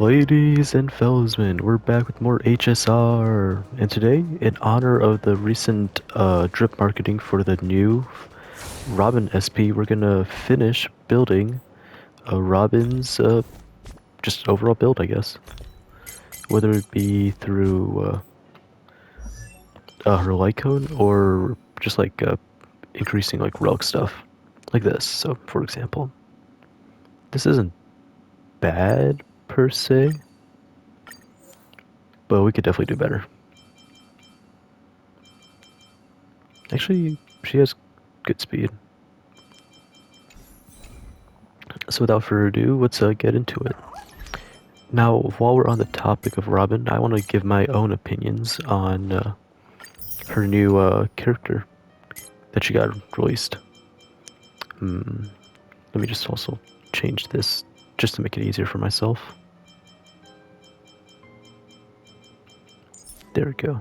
Ladies and fellowsmen, we're back with more HSR, and today, in honor of the recent drip marketing for the new Robin SP, we're gonna finish building Robin's just overall build, I guess. Whether it be through her light cone or just like increasing like relic stuff, like this. So, for example, this isn't bad per se, but we could definitely do better. Actually, she has good speed. So without further ado, let's get into it. Now, while we're on the topic of Robin, I want to give my own opinions on her new character that she got released. Let me just also change this just to make it easier for myself. There we go.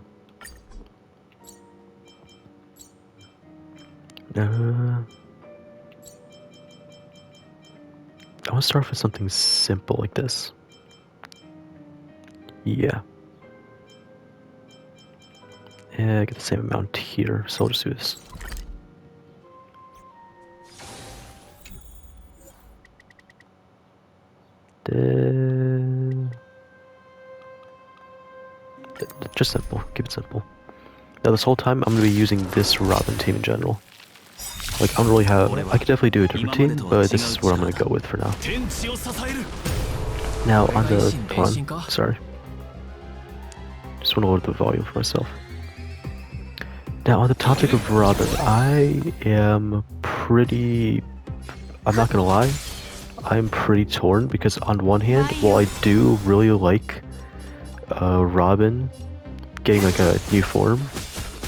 I want to start off with something simple like this. Yeah. Yeah, I get the same amount here, so I'll just do this. Just simple. Keep it simple. Now this whole time I'm gonna be using this Robin team in general. Like I don't really have. I could definitely do a different team, but this is what I'm gonna go with for now. Now on the hold on, sorry. Just want to lower the volume for myself. Now on the topic of Robin, I am pretty. I'm not gonna lie. I'm pretty torn because on one hand, while I do really like Robin getting like a new form,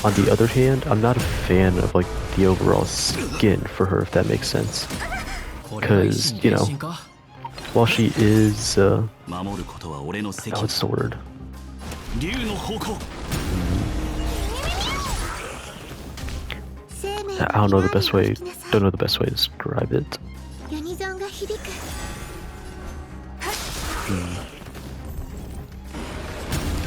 on the other hand, I'm not a fan of like the overall skin for her, if that makes sense. Because, you know, while she is, what's the word? I don't know the best way, don't know the best way to describe it.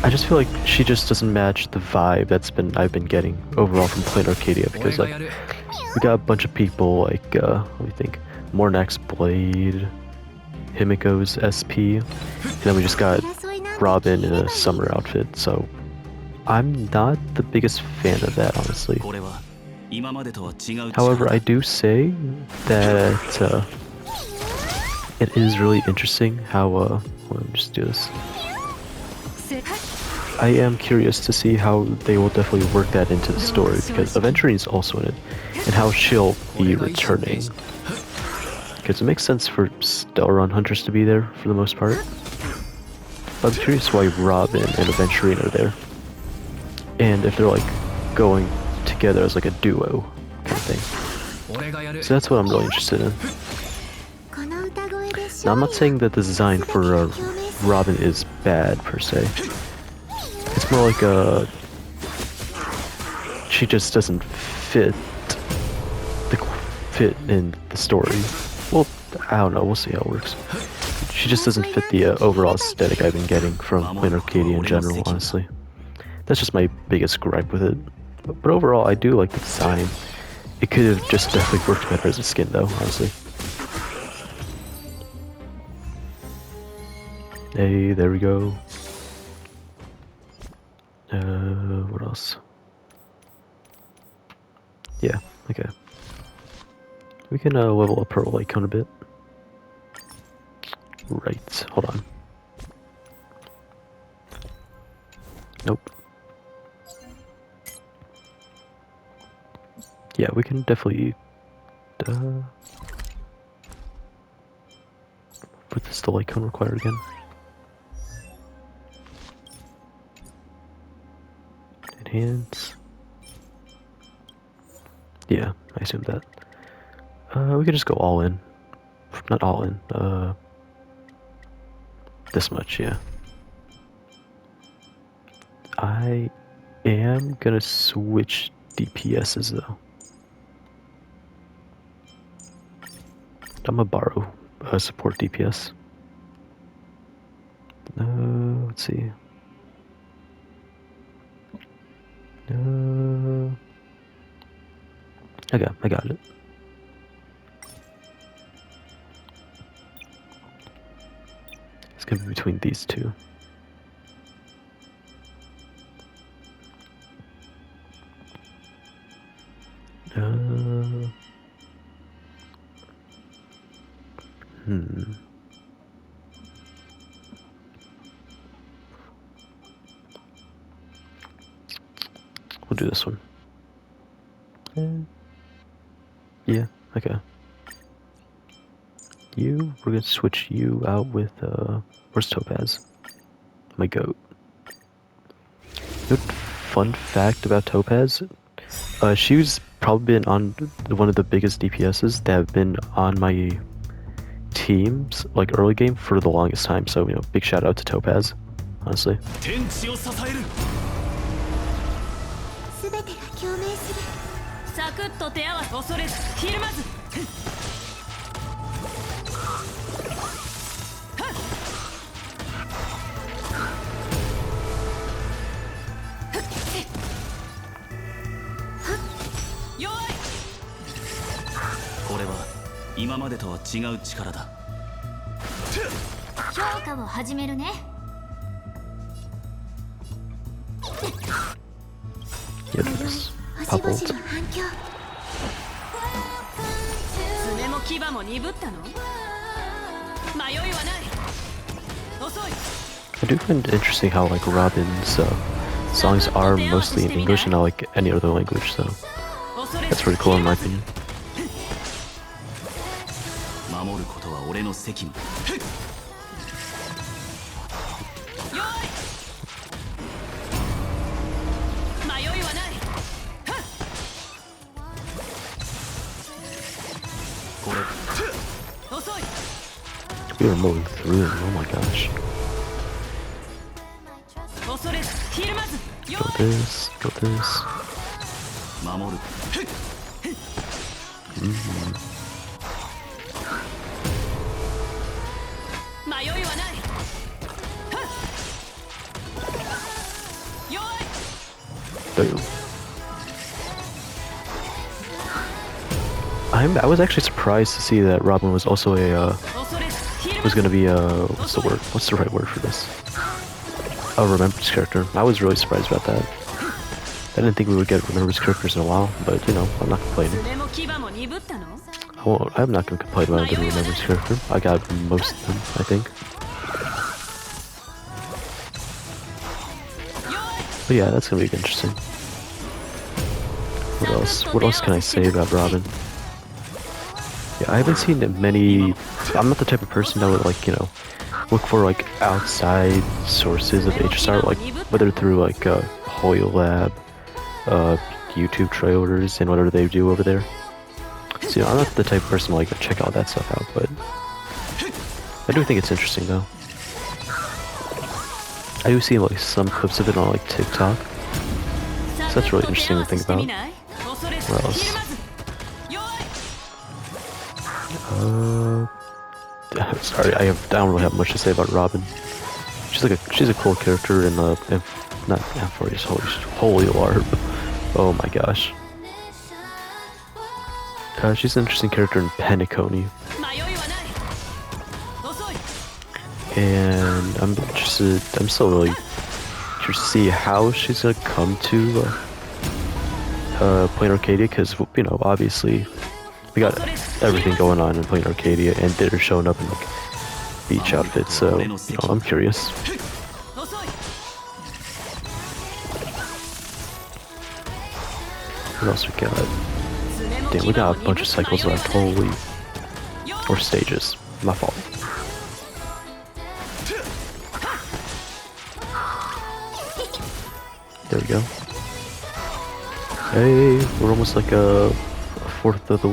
I just feel like she just doesn't match the vibe I've been getting overall from playing Arcadia, because like we got a bunch of people like let me think, Mornax Blade, Himiko's SP, and then we just got Robin in a summer outfit, so I'm not the biggest fan of that, honestly. However, I do say that it is really interesting how let me just do this. I am curious to see how they will definitely work that into the story, because Aventurine is also in it, and how she'll be returning. Because it makes sense for Stellaron Hunters to be there for the most part. But I'm curious why Robin and Aventurine are there. And if they're like going together as like a duo kind of thing. So that's what I'm really interested in. Now I'm not saying that the design for Robin is bad per se. It's more like she just doesn't fit in the story. Well, I don't know, we'll see how it works. She just doesn't fit the overall aesthetic I've been getting from playing Arcadia in general, honestly. That's just my biggest gripe with it. But overall, I do like the design. It could have just definitely worked better as a skin though, honestly. Hey, there we go. What else? Yeah, okay. We can level up her light cone a bit. Right, hold on. Nope. Yeah, we can definitely what does the light cone require again? Enhance. Yeah, I assume that. We could just go all in. Not all in, this much, yeah. I am gonna switch DPSs though. I'm gonna borrow support DPS. Let's see. Okay, I got it. It's gonna be between these two. We'll do this one. Yeah, okay. We're gonna switch you out with, where's Topaz? My goat. Good fun fact about Topaz, she's probably been on one of the biggest DPSs that have been on my teams, like early game, for the longest time, so, big shout out to Topaz, honestly. Yes, pop ult. I do find it interesting how, like, Robin's songs are mostly in English and not like any other language, so that's pretty cool in my opinion. We are mowing through them, oh my gosh. Go this, go this. Boom. I was actually surprised to see that Robin was also was gonna be what's the word? What's the right word for this? A Remembrance character. I was really surprised about that. I didn't think we would get Remembrance characters in a while, but I'm not complaining. I'm not gonna complain about getting a Remembrance character. I got most of them, I think. But yeah, that's gonna be interesting. What else? What else can I say about Robin? Yeah, I haven't seen many. I'm not the type of person that would look for outside sources of HSR, whether through Hoyo Lab, YouTube trailers, and whatever they do over there. So I'm not the type of person to check all that stuff out, but I do think it's interesting though. I do see some clips of it on TikTok, so that's really interesting to think about. What else? Sorry, I don't really have much to say about Robin. She's a cool character in not Ampharos, Holy LARP. Oh my gosh. She's an interesting character in Penacony. And I'm still really interested to see how she's gonna come to Plain Arcadia, because obviously we got everything going on in Plain Arcadia, and they're showing up in beach outfits, so I'm curious. What else we got? Damn, we got a bunch of cycles left. Holy, or stages. My fault. There we go. Hey, we're almost like a fourth of the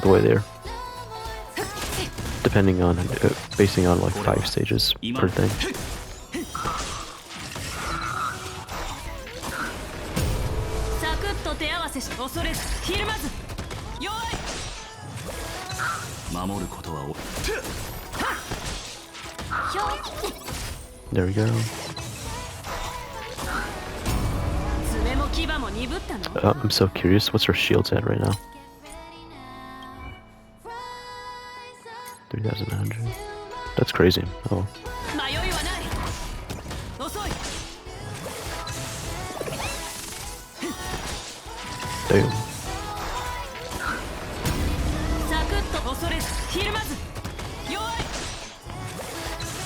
way there. Depending on, basing on 5 stages per thing. There we go. I'm so curious, what's her shields at right now? 3,900. That's crazy. Oh. Damn.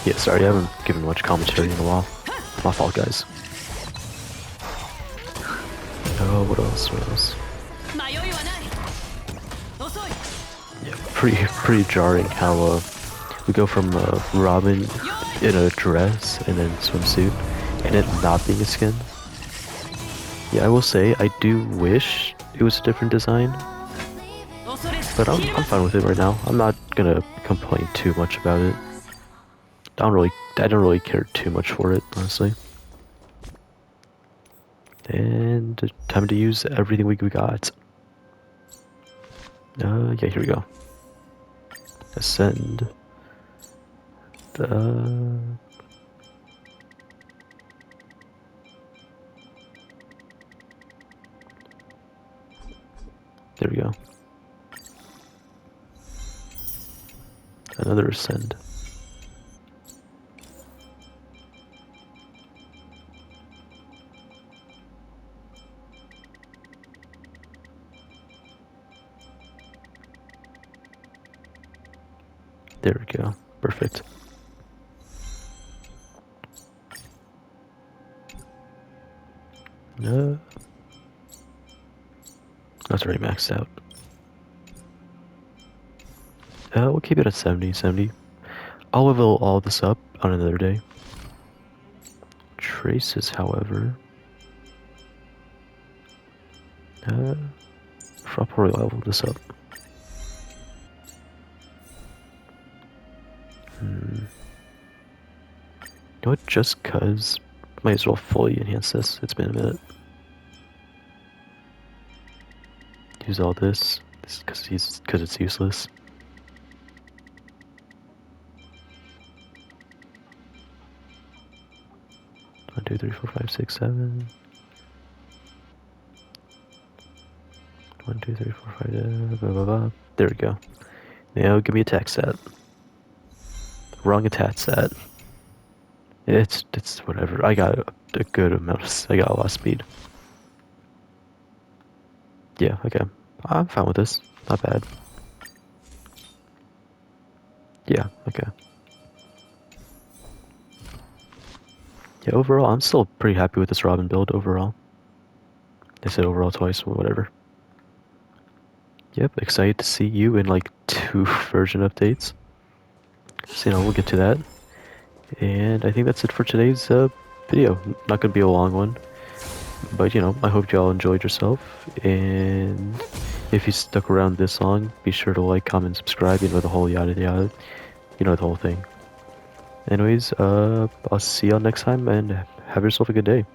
Yeah, sorry, I haven't given much commentary in a while. My fault, guys. Oh, what else? What else? Yeah, pretty jarring how we go from Robin in a dress and then swimsuit, and it not being a skin. Yeah, I will say I do wish it was a different design, but I'm fine with it right now. I'm not gonna complain too much about it. I don't really care too much for it, honestly. And time to use everything we got. Yeah, here we go. Ascend. There we go. Another ascend. There we go. Perfect. That's already maxed out. We'll keep it at 70. I'll level all this up on another day. Traces, however. I'll probably level this up. You know what? Just cause, might as well fully enhance this. It's been a minute. Use all this cause it's useless. One, 2, 3, 4, 5, 6, 7. 1, 2, 3, 4, 5, blah, blah, blah. There we go. Now give me attack stat. Wrong attack stat. It's whatever. I got a good amount. I got a lot of speed. Yeah, okay. I'm fine with this. Not bad. Yeah, okay. Yeah, overall, I'm still pretty happy with this Robin build overall. I said overall twice, whatever. Yep, excited to see you in like 2 version updates. So, we'll get to that. And I think that's it for today's video. Not gonna be a long one. But, I hope you all enjoyed yourself. And if you stuck around this long, be sure to like, comment, subscribe, the whole yada yada. The whole thing. Anyways, I'll see y'all next time and have yourself a good day.